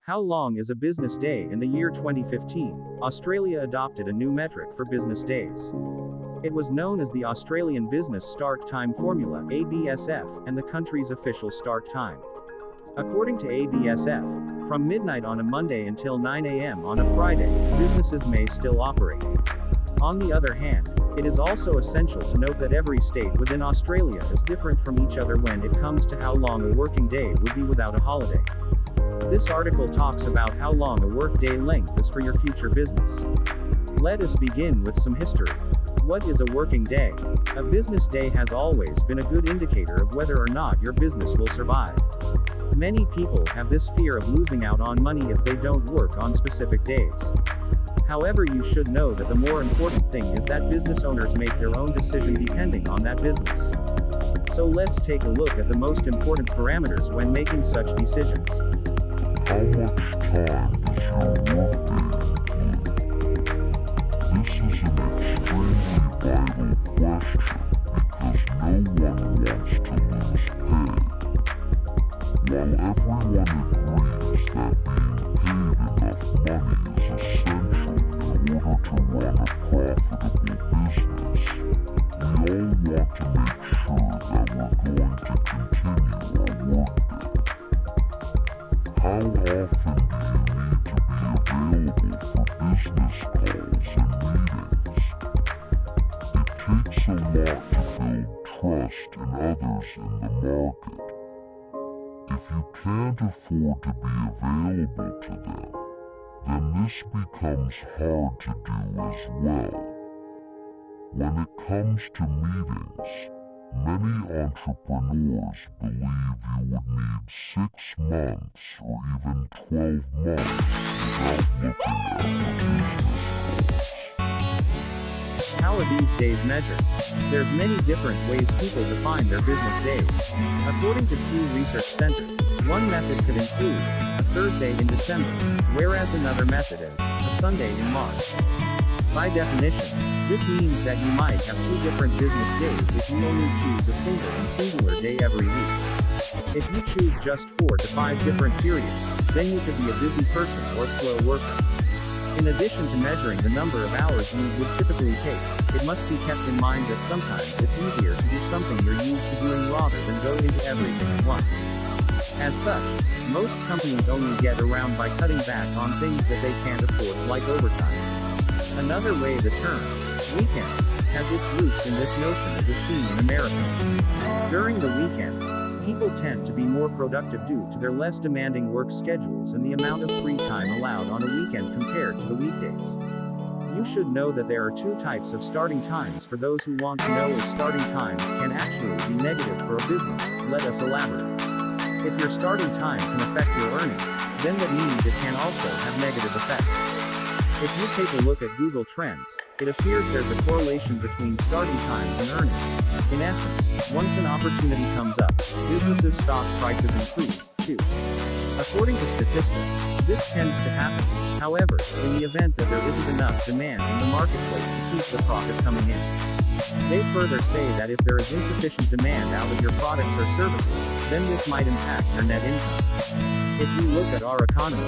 How long is a business day? In the year 2015, Australia adopted a new metric for business days. It was known as the Australian Business Start Time Formula, ABSF, and the country's official start time. According to ABSF, from midnight on a Monday until 9 a.m. on a Friday, businesses may still operate. On the other hand, it is also essential to note that every state within Australia is different from each other when it comes to how long a working day would be without a holiday. This article talks about how long a workday length is for your future business. Let us begin with some history. What is a working day? A business day has always been a good indicator of whether or not your business will survive. Many people have this fear of losing out on money if they don't work on specific days. However, you should know that the more important thing is that business owners make their own decision depending on that business. So let's take a look at the most important parameters when making such decisions. How much time does your workday include? This is an extremely vital question because no one wants to lose pay. While everyone agrees that being paid enough money is essential in order to run a profitable business, we all want to make sure that we're going to continue our workday. How often do you need to be available for business calls and meetings? It takes a lot to build trust in others in the market. If you can't afford to be available to them, then this becomes hard to do as well. When it comes to meetings, many entrepreneurs believe you would need 6 months or even 12 months without looking at your business goals. How are these days measured? There's many different ways people define their business days. According to Pew Research Center, one method could include a Thursday in December, whereas another method is a Sunday in March. By definition, this means that you might have 2 different business days if you only choose a singular day every week. If you choose just 4 to 5 different periods, then you could be a busy person or slow worker. In addition to measuring the number of hours you would typically take, it must be kept in mind that sometimes it's easier to do something you're used to doing rather than go into everything at once. As such, most companies only get around by cutting back on things that they can't afford, like overtime. Another way the term weekend has its roots in this notion is seen in America. During the weekends, people tend to be more productive due to their less demanding work schedules and the amount of free time allowed on a weekend compared to the weekdays. You should know that there are 2 types of starting times. For those who want to know if starting times can actually be negative for a business, let us elaborate. If your starting time can affect your earnings, then that means it can also have negative effects. If you take a look at Google Trends, it appears there's a correlation between starting times and earnings. In essence, once an opportunity comes up, businesses' stock prices increase, too. According to statistics, this tends to happen. However, in the event that there isn't enough demand in the marketplace to keep the profit coming in. They further say that if there is insufficient demand out of your products or services, then this might impact your net income. If you look at our economy,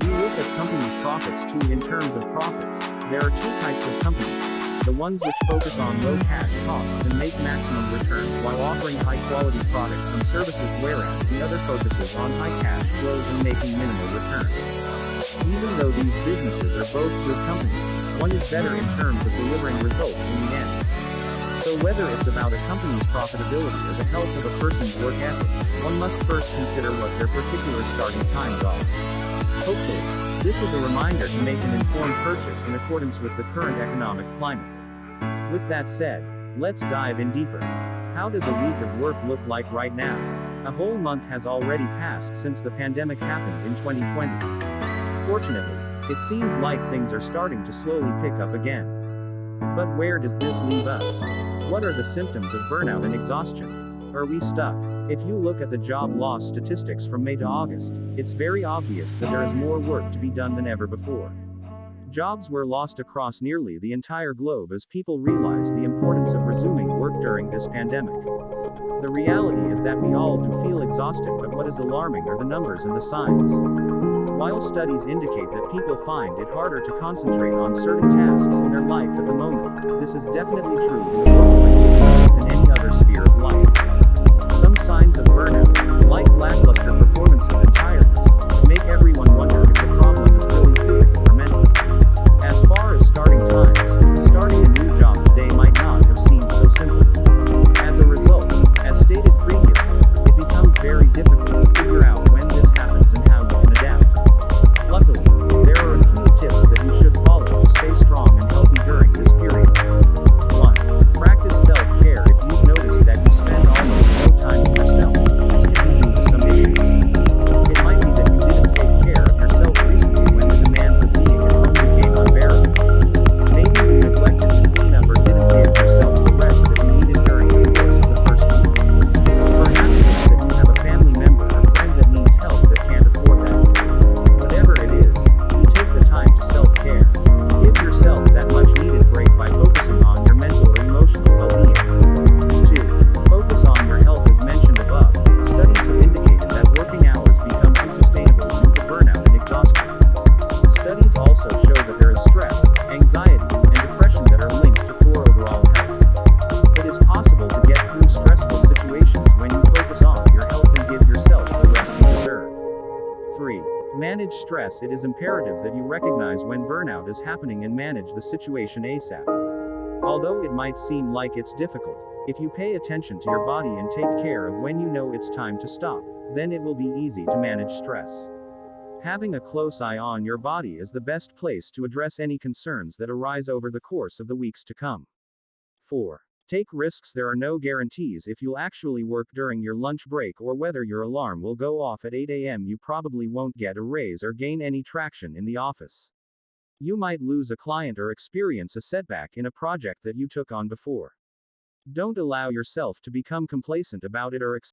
we look at companies' profits too. In terms of profits, there are 2 types of companies. The ones which focus on low cash costs and make maximum returns while offering high-quality products and services, whereas the other focuses on high cash flows and making minimal returns. Even though these businesses are both good companies, one is better in terms of delivering results in the end. So whether it's about a company's profitability or the health of a person's work ethic, one must first consider what their particular starting times are. Hopefully, this is a reminder to make an informed purchase in accordance with the current economic climate. With that said, let's dive in deeper. How does a week of work look like right now? A whole month has already passed since the pandemic happened in 2020. Fortunately, it seems like things are starting to slowly pick up again. But where does this leave us? What are the symptoms of burnout and exhaustion? Are we stuck? If you look at the job loss statistics from May to August, it's very obvious that there is more work to be done than ever before. Jobs were lost across nearly the entire globe as people realized the importance of resuming work during this pandemic. The reality is that we all do feel exhausted, but what is alarming are the numbers and the signs. While studies indicate that people find it harder to concentrate on certain tasks in their life at the moment, this is definitely true in the workplace as well as in any other sphere of life. Some signs of burnout, like lackluster performances and tiredness, make everyone wonder if the problem is really physical or mental. As far as starting times, starting a new job today might not have seemed so simple. As a result, as stated previously, it becomes very difficult to figure out when this happens and how you can adapt. Luckily, there are a few tips that you should follow to stay strong and healthy during this period. 1. Practice self-care. If you've noticed that you spend almost no time to yourself, this can be due to some issues. It might be that you didn't take care of yourself recently when the demands of being at home became unbearable. Maybe you neglected to clean up or didn't give yourself the rest that you needed during the course of the first week. Perhaps it's that you have a family member or friend that needs help that can't afford that. Whatever it is, you take the time to self-care. Give yourself that much-needed break by focusing on your mental or emotional well-being. 2. Focus on your health. As mentioned above, studies have indicated that working hours become unsustainable due to burnout and exhaustion. Studies also show that there is stress, anxiety, and depression that are linked to poor overall health. It is possible to get through stressful situations when you focus on your health and give yourself the rest you deserve. 3. Manage stress. It is imperative that you recognize when burnout is happening and manage the situation ASAP. Although it might seem like it's difficult, if you pay attention to your body and take care of when you know it's time to stop, then it will be easy to manage stress. Having a close eye on your body is the best place to address any concerns that arise over the course of the weeks to come. 4. Take risks. There are no guarantees if you'll actually work during your lunch break or whether your alarm will go off at 8 a.m. You probably won't get a raise or gain any traction in the office. You might lose a client or experience a setback in a project that you took on before. Don't allow yourself to become complacent about it or